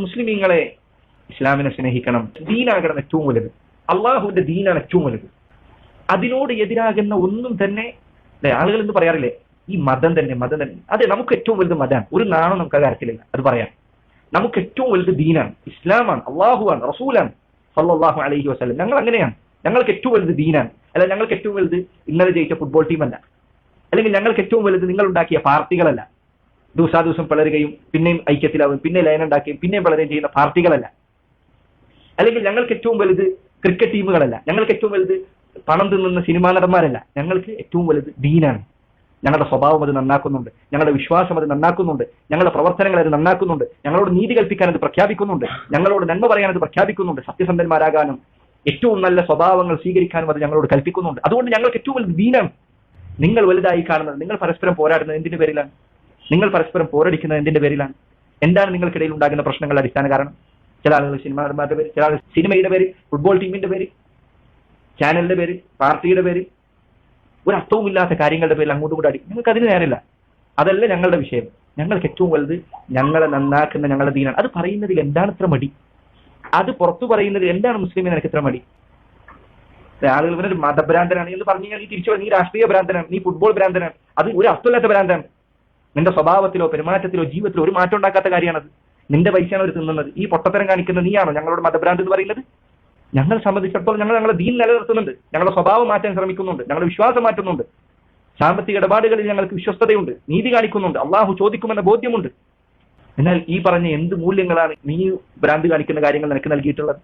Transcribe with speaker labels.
Speaker 1: മുസ്ലിമീങ്ങളെ ഇസ്ലാമിനെ സ്നേഹിക്കണം. ദീനാകണം ഏറ്റവും വലുത്. അള്ളാഹുവിന്റെ ദീനാണ് ഏറ്റവും വലുത്. അതിനോട് എതിരാകുന്ന ഒന്നും തന്നെ ആളുകൾ എന്ന് പറയാറില്ലേ, ഈ മതം തന്നെ. അതെ, നമുക്ക് ഏറ്റവും വലുത് മതമാണ്. ഒരു നാണം നമുക്ക് ആ കാര്യത്തിലില്ല, അത് പറയാം. നമുക്ക് ഏറ്റവും വലുത് ദീനാണ്, ഇസ്ലാമാണ്, അള്ളാഹുവാണ്, റസൂലാണ് സല്ലല്ലാഹു അലൈഹി വസല്ലം. ഞങ്ങൾ അങ്ങനെയാണ്. ഞങ്ങൾക്ക് ഏറ്റവും വലുത് ദീനാണ്. അല്ല, ഞങ്ങൾക്ക് ഏറ്റവും വലുത് ഇന്നലെ ജയിച്ച ഫുട്ബോൾ ടീമല്ല, അല്ലെങ്കിൽ ഞങ്ങൾക്ക് ഏറ്റവും വലുത് നിങ്ങൾ ഉണ്ടാക്കിയ പാർട്ടികളല്ല, ദിവസാദിവസം പിളരുകയും പിന്നെയും ഐക്യത്തിലാവും, പിന്നെ ലയനുണ്ടാക്കുകയും പിന്നെയും പിളരുകയും ചെയ്യുന്ന പാർട്ടികളല്ല. അല്ലെങ്കിൽ ഞങ്ങൾക്ക് ഏറ്റവും വലുത് ക്രിക്കറ്റ് ടീമുകളല്ല, ഞങ്ങൾക്ക് ഏറ്റവും വലുത് പണം തിന്നുന്ന സിനിമാ നടന്മാരല്ല. ഞങ്ങൾക്ക് ഏറ്റവും വലുത് ദീനാണ്. ഞങ്ങളുടെ സ്വഭാവം അത് നന്നാക്കുന്നുണ്ട്, ഞങ്ങളുടെ വിശ്വാസം അത് നന്നാക്കുന്നുണ്ട്, ഞങ്ങളുടെ പ്രവർത്തനങ്ങൾ അത് നന്നാക്കുന്നുണ്ട്, ഞങ്ങളോട് നീതി കൽപ്പിക്കാൻ അത് പ്രഖ്യാപിക്കുന്നുണ്ട്, ഞങ്ങളോട് നന്മ പറയാൻ അത് പ്രഖ്യാപിക്കുന്നുണ്ട്, സത്യസന്ധന്മാരാകാനും ഏറ്റവും നല്ല സ്വഭാവങ്ങൾ സ്വീകരിക്കാനും അത് ഞങ്ങളോട് കൽപ്പിക്കുന്നുണ്ട്. അതുകൊണ്ട് ഞങ്ങൾക്ക് ഏറ്റവും വലുത് ദീനാണ്. നിങ്ങൾ വലുതായി കാണുന്നത്, നിങ്ങൾ പരസ്പരം പോരാടുന്നത് എന്തിന്റെ പേരിലാണ്? നിങ്ങൾ പരസ്പരം പോരടിക്കുന്നത് എന്തിന്റെ പേരിലാണ്? എന്താണ് നിങ്ങൾക്കിടയിൽ ഉണ്ടാകുന്ന പ്രശ്നങ്ങളുടെ അടിസ്ഥാന കാരണം? ചില ആളുകൾ സിനിമാ നടന്മാരുടെ പേര്, ചില ആളുകൾ സിനിമയുടെ പേര്, ഫുട്ബോൾ ടീമിന്റെ പേര്, ചാനലിന്റെ പേര്, പാർട്ടിയുടെ പേര്, ഒരു അർത്ഥവുമില്ലാത്ത കാര്യങ്ങളുടെ പേരിൽ അങ്ങോട്ടും കൂടെ അടി. നിങ്ങൾക്ക് അതിന് നേരമില്ല. അതല്ല ഞങ്ങളുടെ വിഷയം. ഞങ്ങൾക്ക് ഏറ്റവും വലുത് ഞങ്ങളെ നന്നാക്കുന്ന ഞങ്ങളുടെ ദീനാണ്. അത് പറയുന്നതിൽ എന്താണ് ഇത്ര മടി? അത് പുറത്തു പറയുന്നതിൽ എന്താണ് മുസ്ലിമിന് നിനക്ക് ഇത്ര മടി? ആളുകൾ ഇവനൊരു മതഭ്രാന്തനാണ് എന്ന് പറഞ്ഞു കഴിഞ്ഞാൽ നീ തിരിച്ചു, നീ രാഷ്ട്രീയ ഭ്രാന്തനാണ്, നീ ഫുട്ബോൾ ഭ്രാന്തനാണ്. അത് ഒരു അർത്ഥമില്ലാത്ത ഭ്രാന്താണ്. നിന്റെ സ്വഭാവത്തിലോ പെരുമാറ്റത്തിലോ ജീവിതത്തിലോ ഒരു മാറ്റം ഉണ്ടാക്കാത്ത കാര്യമാണത്. നിന്റെ പൈസയാണ് അവർ തിന്നുന്നത്. ഈ പൊട്ടത്തരം കാണിക്കുന്ന നീയാണോ ഞങ്ങളോട് മതഭ്രാന്ത് എന്ന് പറയുന്നത്? ഞങ്ങളെ സംബന്ധിച്ചിടത്തോളം ഞങ്ങൾ ഞങ്ങളുടെ ദീൻ നിലനിർത്തുന്നുണ്ട്, ഞങ്ങളുടെ സ്വഭാവം മാറ്റാൻ ശ്രമിക്കുന്നുണ്ട്, ഞങ്ങളുടെ വിശ്വാസം മാറ്റുന്നുണ്ട്, സാമ്പത്തിക ഇടപാടുകളിൽ ഞങ്ങൾക്ക് വിശ്വസ്തതയുണ്ട്, നീതി കാണിക്കുന്നുണ്ട്, അള്ളാഹു ചോദിക്കുമെന്ന ബോധ്യമുണ്ട്. എന്നാൽ ഈ പറഞ്ഞ എന്ത് മൂല്യങ്ങളാണ് നീ ഭ്രാന്ത് കാണിക്കുന്ന കാര്യങ്ങൾ നിനക്ക് നൽകിയിട്ടുള്ളത്?